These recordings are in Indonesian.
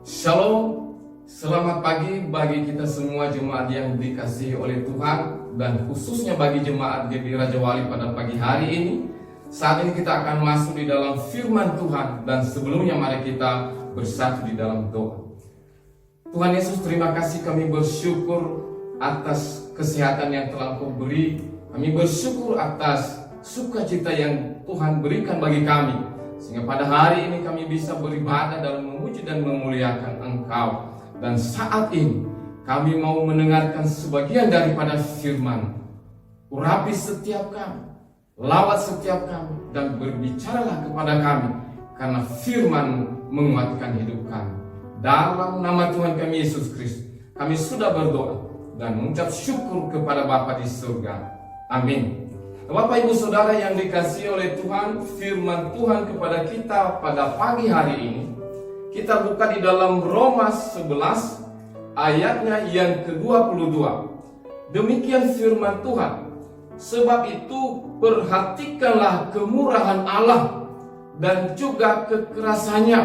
Shalom, selamat pagi bagi kita semua jemaat yang dikasihi oleh Tuhan, dan khususnya bagi jemaat GBI Raja Wali pada pagi hari ini. Saat ini kita akan masuk di dalam firman Tuhan, dan sebelumnya mari kita bersatu di dalam doa. Tuhan Yesus, terima kasih, kami bersyukur atas kesehatan yang telah Kau beri. Kami bersyukur atas sukacita yang Tuhan berikan bagi kami, sehingga pada hari ini kami bisa beribadah dalam memuji dan memuliakan Engkau. Dan saat ini kami mau mendengarkan sebagian daripada firman. Urapi setiap kami, lawat setiap kami, dan berbicaralah kepada kami, karena firman menguatkan hidup kami. Dalam nama Tuhan kami Yesus Kristus, kami sudah berdoa dan mengucap syukur kepada Bapa di surga. Amin. Bapak Ibu Saudara yang dikasihi oleh Tuhan, firman Tuhan kepada kita pada pagi hari ini, kita buka di dalam Roma 11 ayatnya yang ke-22. Demikian firman Tuhan. Sebab itu perhatikanlah kemurahan Allah dan juga kekerasannya,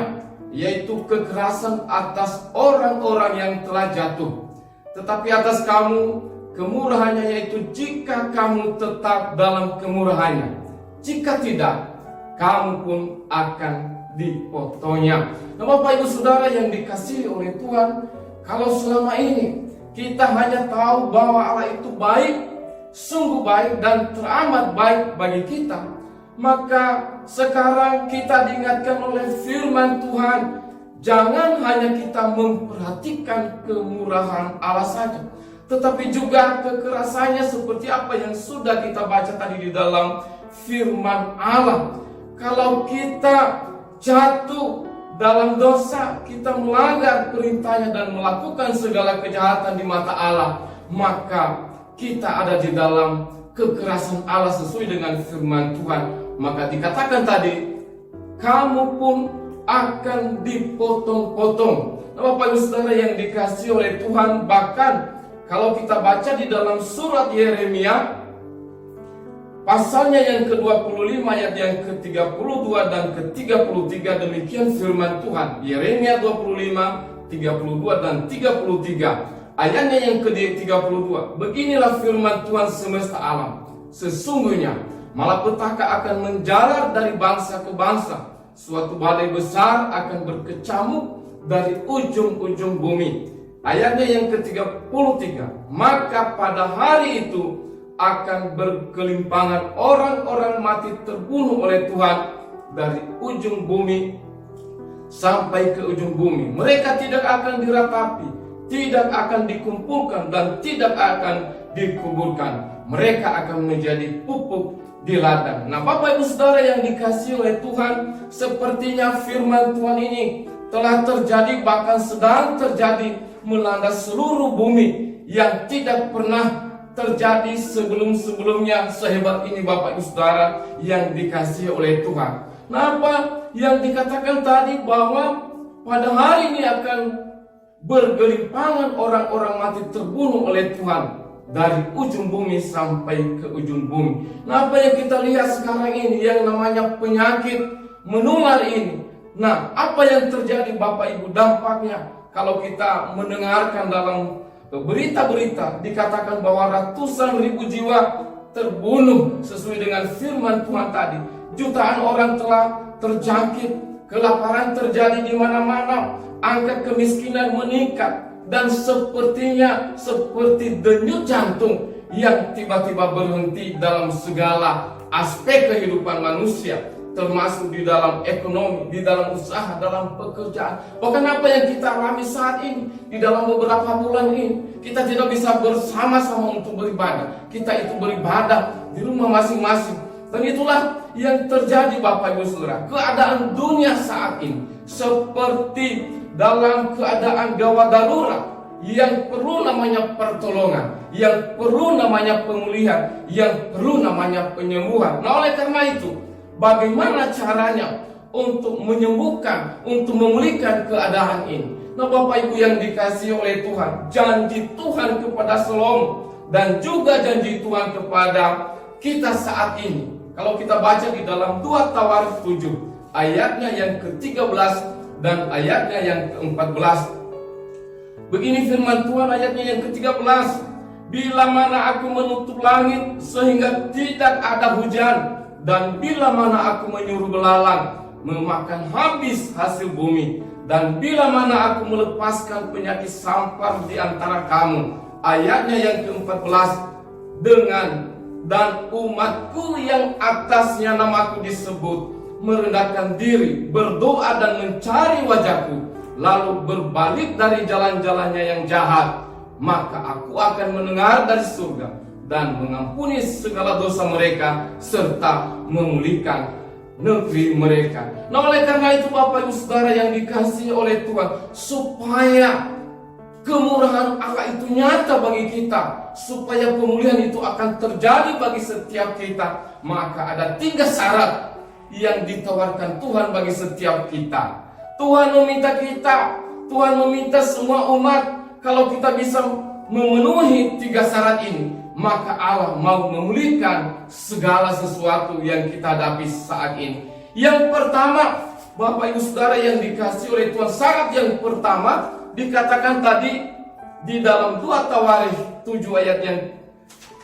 yaitu kekerasan atas orang-orang yang telah jatuh. Tetapi atas kamu kemurahannya, yaitu jika kamu tetap dalam kemurahannya. Jika tidak, kamu pun akan dipotongnya. Nah, Bapak Ibu Saudara yang dikasihi oleh Tuhan, kalau selama ini kita hanya tahu bahwa Allah itu baik, sungguh baik dan teramat baik bagi kita, maka sekarang kita diingatkan oleh firman Tuhan, jangan hanya kita memperhatikan kemurahan Allah saja, tetapi juga kekerasannya seperti apa yang sudah kita baca tadi di dalam firman Allah. Kalau kita jatuh dalam dosa, kita melanggar perintahnya dan melakukan segala kejahatan di mata Allah, maka kita ada di dalam kekerasan Allah sesuai dengan firman Tuhan. Maka dikatakan tadi, kamu pun akan dipotong-potong. Nah, Bapak Ibu Saudara yang dikasihi oleh Tuhan, bahkan kalau kita baca di dalam surat Yeremia pasalnya yang ke-25 ayat yang ke-32 dan ke-33, demikian firman Tuhan. Yeremia 25, 32 dan 33. Ayatnya yang ke-32. Beginilah firman Tuhan semesta alam. Sesungguhnya malapetaka akan menjalar dari bangsa ke bangsa. Suatu badai besar akan berkecamuk dari ujung-ujung bumi. Ayatnya yang ke-33. Maka pada hari itu akan berkelimpangan orang-orang mati terbunuh oleh Tuhan dari ujung bumi sampai ke ujung bumi. Mereka tidak akan diratapi, tidak akan dikumpulkan, dan tidak akan dikuburkan. Mereka akan menjadi pupuk di ladang. Nah, Bapak Ibu Saudara yang dikasihi oleh Tuhan, sepertinya firman Tuhan ini telah terjadi, bahkan sedang terjadi, melanda seluruh bumi yang tidak pernah terjadi sebelum-sebelumnya sehebat ini, Bapak Ibu Saudara yang dikasihi oleh Tuhan. Nah, apa yang dikatakan tadi bahwa pada hari ini akan bergelimpangan orang-orang mati terbunuh oleh Tuhan dari ujung bumi sampai ke ujung bumi. Nah, apa yang kita lihat sekarang ini yang namanya penyakit menular ini. Nah, apa yang terjadi Bapak Ibu, dampaknya kalau kita mendengarkan dalam berita-berita dikatakan bahwa ratusan ribu jiwa terbunuh sesuai dengan firman Tuhan tadi. Jutaan orang telah terjangkit, kelaparan terjadi di mana-mana, angka kemiskinan meningkat, dan sepertinya seperti denyut jantung yang tiba-tiba berhenti dalam segala aspek kehidupan manusia, termasuk di dalam ekonomi, di dalam usaha, dalam pekerjaan. Bahkan apa yang kita alami saat ini, di dalam beberapa bulan ini, kita tidak bisa bersama-sama untuk beribadah. Kita itu beribadah di rumah masing-masing. Dan itulah yang terjadi, Bapak Ibu Saudara. Keadaan dunia saat ini seperti dalam keadaan gawat darurat, yang perlu namanya pertolongan, yang perlu namanya pemulihan, yang perlu namanya penyembuhan. Nah, oleh karena itu, bagaimana caranya untuk menyembuhkan, untuk memulihkan keadaan ini? Nah, Bapak Ibu yang dikasihi oleh Tuhan, janji Tuhan kepada Salomo dan juga janji Tuhan kepada kita saat ini. Kalau kita baca di dalam 2 Tawarikh 7 ayatnya yang ke-13 dan ayatnya yang ke-14. Begini firman Tuhan ayatnya yang ke-13. Bila mana aku menutup langit sehingga tidak ada hujan, dan bila mana aku menyuruh belalang memakan habis hasil bumi, dan bila mana aku melepaskan penyakit sampar di antara kamu. Ayatnya yang ke-14, dan umatku yang atasnya namaku disebut merendahkan diri, berdoa dan mencari wajahku, lalu berbalik dari jalan-jalannya yang jahat, maka aku akan mendengar dari surga dan mengampuni segala dosa mereka serta memulihkan negeri mereka. Nah, oleh karena itu Bapak Ibu Saudara yang dikasihi oleh Tuhan, supaya kemurahan Allah itu nyata bagi kita, supaya pemulihan itu akan terjadi bagi setiap kita, maka ada 3 syarat yang ditawarkan Tuhan bagi setiap kita. Tuhan meminta semua umat, kalau kita bisa memenuhi 3 syarat ini, maka Allah mau memulihkan segala sesuatu yang kita hadapi saat ini. Yang pertama, Bapak Ibu Saudara yang dikasihi oleh Tuhan, syarat yang pertama dikatakan tadi di dalam 2 Tawarikh 7 ayat yang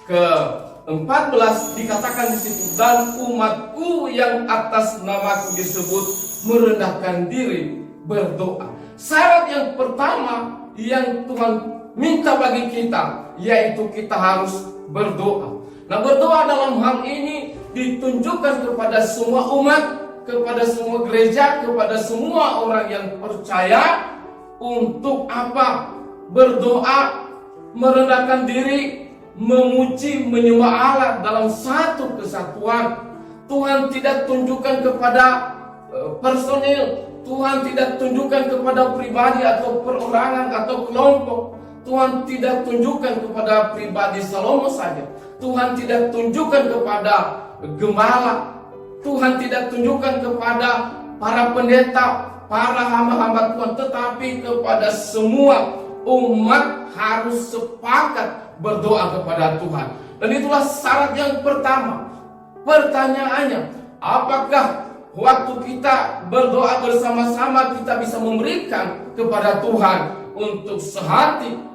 ke-14, dikatakan di situ, dan umatku yang atas namaku disebut merendahkan diri, berdoa. Syarat yang pertama yang Tuhan minta bagi kita, yaitu kita harus berdoa. Nah, berdoa dalam hal ini ditunjukkan kepada semua umat, kepada semua gereja, kepada semua orang yang percaya. Untuk apa? Berdoa, merendahkan diri, memuji, menyembah Allah dalam satu kesatuan. Tuhan tidak tunjukkan kepada personil, Tuhan tidak tunjukkan kepada pribadi atau perorangan atau kelompok. Tuhan tidak tunjukkan kepada pribadi Salomo saja. Tuhan tidak tunjukkan kepada gembala. Tuhan tidak tunjukkan kepada para pendeta, para hamba-hamba Tuhan, tetapi kepada semua umat harus sepakat berdoa kepada Tuhan. Dan itulah syarat yang pertama. Pertanyaannya, apakah waktu kita berdoa bersama-sama kita bisa memberikan kepada Tuhan untuk sehati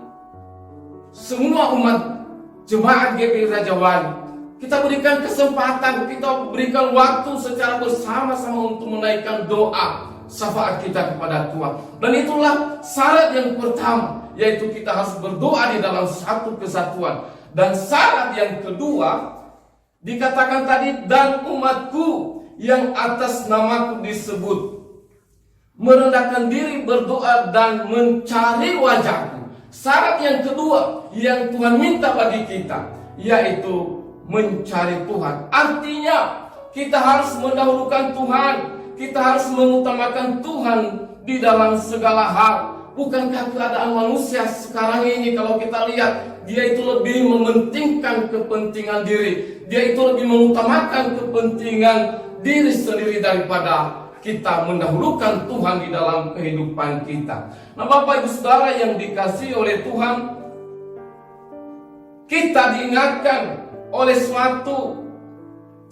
semua umat jemaat GBI Raja Wali? Kita berikan kesempatan, kita berikan waktu secara bersama-sama untuk menaikkan doa syafaat kita kepada Tuhan. Dan itulah syarat yang pertama, yaitu kita harus berdoa di dalam satu kesatuan. Dan syarat yang kedua dikatakan tadi, dan umatku yang atas namaku disebut merendahkan diri, berdoa dan mencari wajahku. Syarat yang kedua yang Tuhan minta bagi kita, yaitu mencari Tuhan. Artinya kita harus mendahulukan Tuhan, kita harus mengutamakan Tuhan di dalam segala hal. Bukankah keadaan manusia sekarang ini, kalau kita lihat, dia itu lebih mementingkan kepentingan diri, dia itu lebih mengutamakan kepentingan diri sendiri daripada kita mendahulukan Tuhan di dalam kehidupan kita. Nah, Bapak Ibu Saudara yang dikasihi oleh Tuhan, kita diingatkan oleh suatu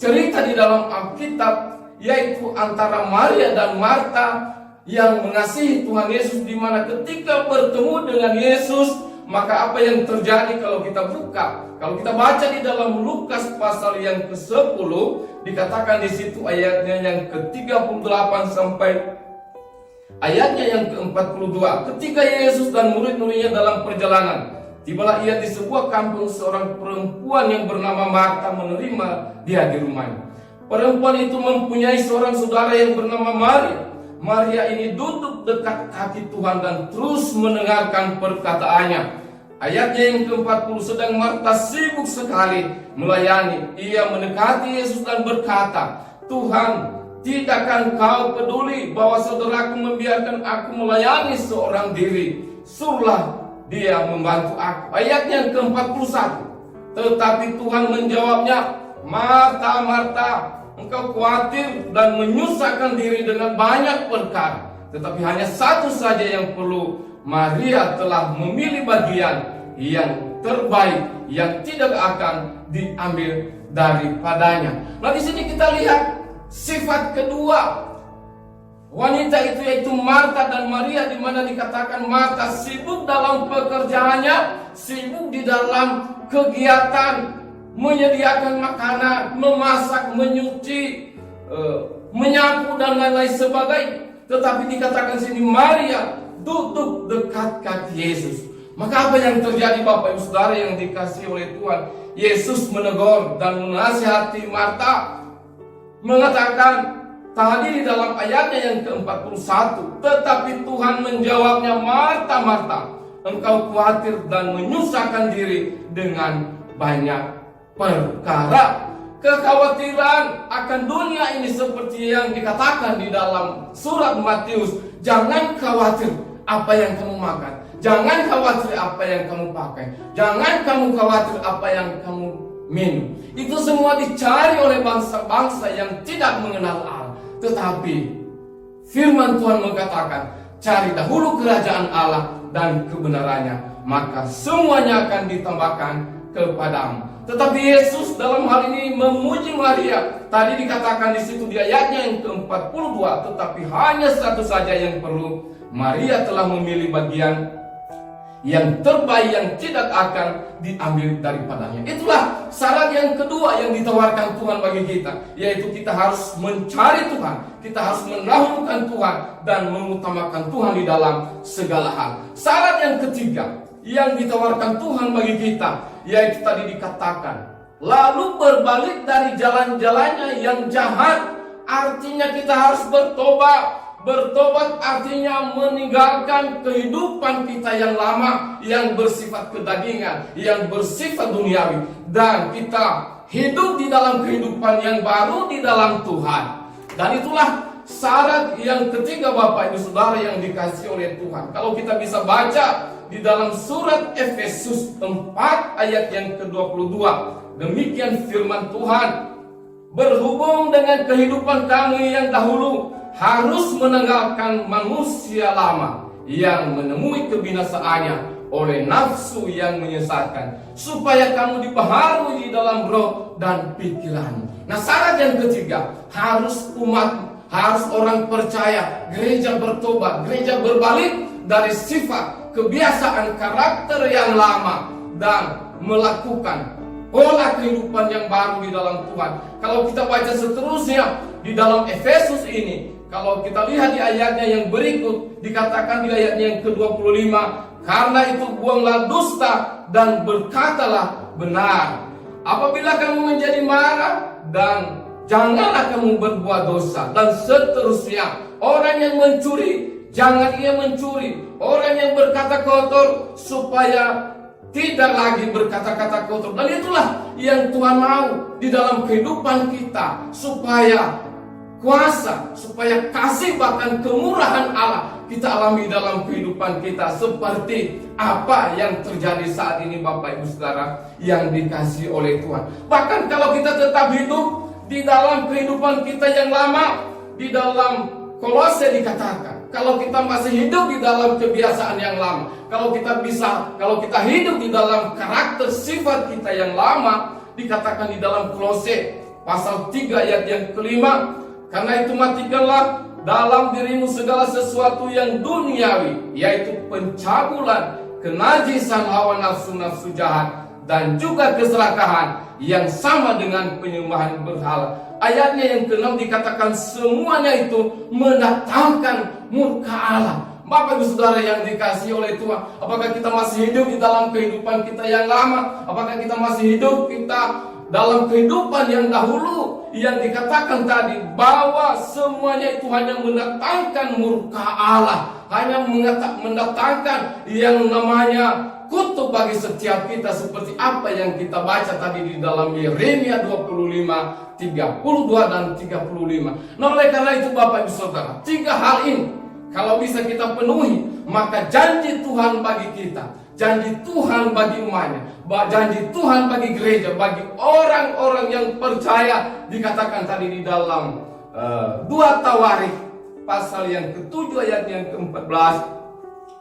cerita di dalam Alkitab, yaitu antara Maria dan Marta yang mengasihi Tuhan Yesus, di mana ketika bertemu dengan Yesus, maka apa yang terjadi kalau kita buka? Kalau kita baca di dalam Lukas pasal yang ke-10, dikatakan di situ ayatnya yang ke-38 sampai ayatnya yang ke-42. Ketika Yesus dan murid-muridnya dalam perjalanan, tibalah ia di sebuah kampung, seorang perempuan yang bernama Marta menerima dia di rumahnya. Perempuan itu mempunyai seorang saudara yang bernama Maria. Maria ini duduk dekat kaki Tuhan dan terus mendengarkan perkataannya. Ayatnya yang ke-40, sedang Marta sibuk sekali melayani. Ia mendekati Yesus dan berkata, Tuhan, tidakkah kau peduli bahwa saudaraku membiarkan aku melayani seorang diri? Suruhlah dia membantu aku. Ayatnya yang ke-41, tetapi Tuhan menjawabnya, Marta, Marta, engkau khawatir dan menyusahkan diri dengan banyak perkara, tetapi hanya satu saja yang perlu. Maria telah memilih bagian yang terbaik, yang tidak akan diambil daripadanya. Nah, di sini kita lihat sifat kedua wanita itu yaitu Marta dan Maria, di mana dikatakan Marta sibuk dalam pekerjaannya, sibuk di dalam kegiatan menyediakan makanan, memasak, menyuci, menyapu dan lain-lain sebagainya. Tetapi dikatakan sini Maria duduk dekat kaki Yesus. Maka apa yang terjadi Bapak Ibu Saudara yang dikasihi oleh Tuhan? Yesus menegur dan menasihati Marta, mengatakan tadi di dalam ayatnya yang ke-41, tetapi Tuhan menjawabnya, Marta, Marta, engkau khawatir dan menyusahkan diri dengan banyak perkara. Kekhawatiran akan dunia ini seperti yang dikatakan di dalam surat Matius. Jangan khawatir apa yang kamu makan, jangan khawatir apa yang kamu pakai, jangan kamu khawatir apa yang kamu minum. Itu semua dicari oleh bangsa-bangsa yang tidak mengenal Allah. Tetapi firman Tuhan mengatakan, cari dahulu kerajaan Allah dan kebenarannya, maka semuanya akan ditambahkan kepadamu. Tetapi Yesus dalam hal ini memuji Maria. Tadi dikatakan di situ di ayatnya yang ke-42, tetapi hanya satu saja yang perlu. Maria telah memilih bagian yang terbaik yang tidak akan diambil daripadanya. Itulah syarat yang kedua yang ditawarkan Tuhan bagi kita, yaitu kita harus mencari Tuhan, kita harus mendahulukan Tuhan dan mengutamakan Tuhan di dalam segala hal. Syarat yang ketiga yang ditawarkan Tuhan bagi kita, yaitu tadi dikatakan lalu berbalik dari jalan-jalannya yang jahat. Artinya kita harus bertobat. Bertobat artinya meninggalkan kehidupan kita yang lama, yang bersifat kedagingan, yang bersifat duniawi, dan kita hidup di dalam kehidupan yang baru di dalam Tuhan. Dan itulah syarat yang ketiga Bapak Ibu Saudara yang dikasihi oleh Tuhan. Kalau kita bisa baca di dalam surat Efesus 4 ayat yang ke-22, demikian firman Tuhan, berhubung dengan kehidupan kami yang dahulu, harus meninggalkan manusia lama yang menemui kebinasaannya oleh nafsu yang menyesatkan, supaya kamu dibaharui di dalam roh dan pikiranmu. Nah, syarat yang ketiga, harus orang percaya, gereja bertobat, gereja berbalik dari sifat kebiasaan karakter yang lama dan melakukan pola kehidupan yang baru di dalam Tuhan. Kalau kita baca seterusnya di dalam Efesus ini, kalau kita lihat di ayatnya yang berikut, dikatakan di ayatnya yang ke-25, karena itu buanglah dusta dan berkatalah benar. Apabila kamu menjadi marah, dan janganlah kamu berbuat dosa, dan seterusnya. Orang yang mencuri, jangan ia mencuri. Orang yang berkata kotor, supaya tidak lagi berkata-kata kotor. Dan itulah yang Tuhan mau di dalam kehidupan kita, supaya kuasa, supaya kasih bahkan kemurahan Allah kita alami dalam kehidupan kita, seperti apa yang terjadi saat ini Bapak Ibu Saudara yang dikasihi oleh Tuhan. Bahkan kalau kita tetap hidup di dalam kehidupan kita yang lama, di dalam Kolose dikatakan, kalau kita masih hidup di dalam kebiasaan yang lama, kalau kita hidup di dalam karakter sifat kita yang lama, dikatakan di dalam Kolose pasal 3 ayat yang ke-5, karena itu matikanlah dalam dirimu segala sesuatu yang duniawi, yaitu pencabulan, kenajisan hawa nafsu-nafsu jahat, dan juga keserakahan yang sama dengan penyembahan berhala. Ayatnya yang ke-6 dikatakan semuanya itu mendatangkan murka Allah. Bapak Ibu Saudara yang dikasihi oleh Tuhan, apakah kita masih hidup di dalam kehidupan kita yang lama? Apakah kita masih hidup dalam kehidupan yang dahulu, yang dikatakan tadi bahwa semuanya itu hanya mendatangkan murka Allah, hanya mendatangkan yang namanya kutuk bagi setiap kita, seperti apa yang kita baca tadi di dalam Yeremia 25, 32 dan 35. Nah, oleh karena itu Bapak Ibu Saudara, 3 hal ini kalau bisa kita penuhi, maka janji Tuhan bagi kita, janji Tuhan bagi umatnya, janji Tuhan bagi gereja, bagi orang-orang yang percaya, dikatakan tadi di dalam 2 Tawarikh pasal yang ke-7 ayat yang ke-14,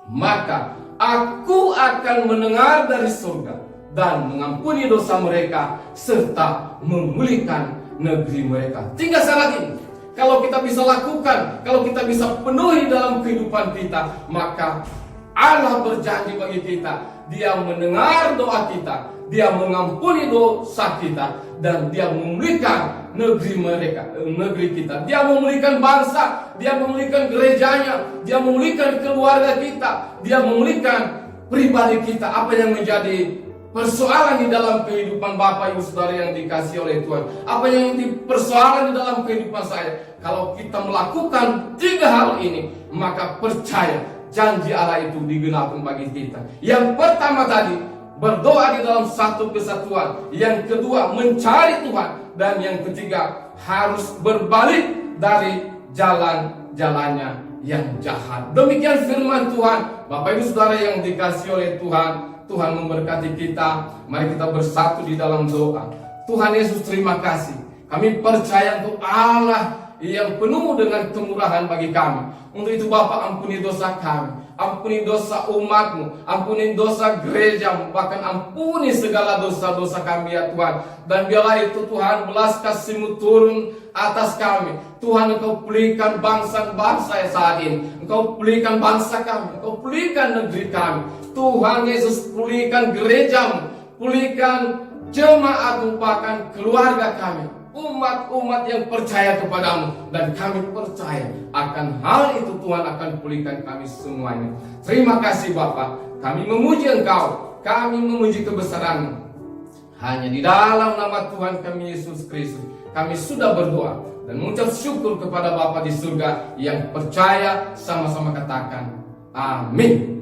maka Aku akan mendengar dari surga dan mengampuni dosa mereka serta memulihkan negeri mereka. 3 syarat ini kalau kita bisa lakukan, kalau kita bisa penuhi dalam kehidupan kita, maka Allah berjanji bagi kita, Dia mendengar doa kita, Dia mengampuni dosa kita, dan Dia memulihkan negeri kita. Dia memulihkan bangsa, Dia memulihkan gerejanya, Dia memulihkan keluarga kita, Dia memulihkan pribadi kita. Apa yang menjadi persoalan di dalam kehidupan Bapak Ibu Saudara yang dikasihi oleh Tuhan? Apa yang menjadi persoalan di dalam kehidupan saya? Kalau kita melakukan 3 hal ini, maka percaya janji Allah itu digenapi bagi kita. Yang pertama tadi, berdoa di dalam satu kesatuan. Yang kedua, mencari Tuhan. Dan yang ketiga, harus berbalik dari jalan-jalannya yang jahat. Demikian firman Tuhan. Bapak Ibu Saudara yang dikasihi oleh Tuhan, Tuhan memberkati kita. Mari kita bersatu di dalam doa. Tuhan Yesus, terima kasih. Kami percaya untuk Allah yang penuh dengan kemurahan bagi kami. Untuk itu Bapa, ampuni dosa kami, ampuni dosa umat-Mu, ampuni dosa gereja-Mu, bahkan ampuni segala dosa-dosa kami ya Tuhan. Dan biarlah itu Tuhan, belas kasih-Mu turun atas kami. Tuhan, Engkau pulihkan bangsa-bangsa saat ini. Engkau pulihkan bangsa kami, Engkau pulihkan negeri kami. Tuhan Yesus, pulihkan gereja-Mu, pulihkan jemaat-Mu, bahkan keluarga kami, umat-umat yang percaya kepadamu. Dan kami percaya akan hal itu Tuhan akan pulihkan kami semuanya. Terima kasih Bapa. Kami memuji Engkau, kami memuji kebesaran-Mu. Hanya di dalam nama Tuhan kami Yesus Kristus kami sudah berdoa dan mengucap syukur kepada Bapa di surga. Yang percaya sama-sama katakan amin.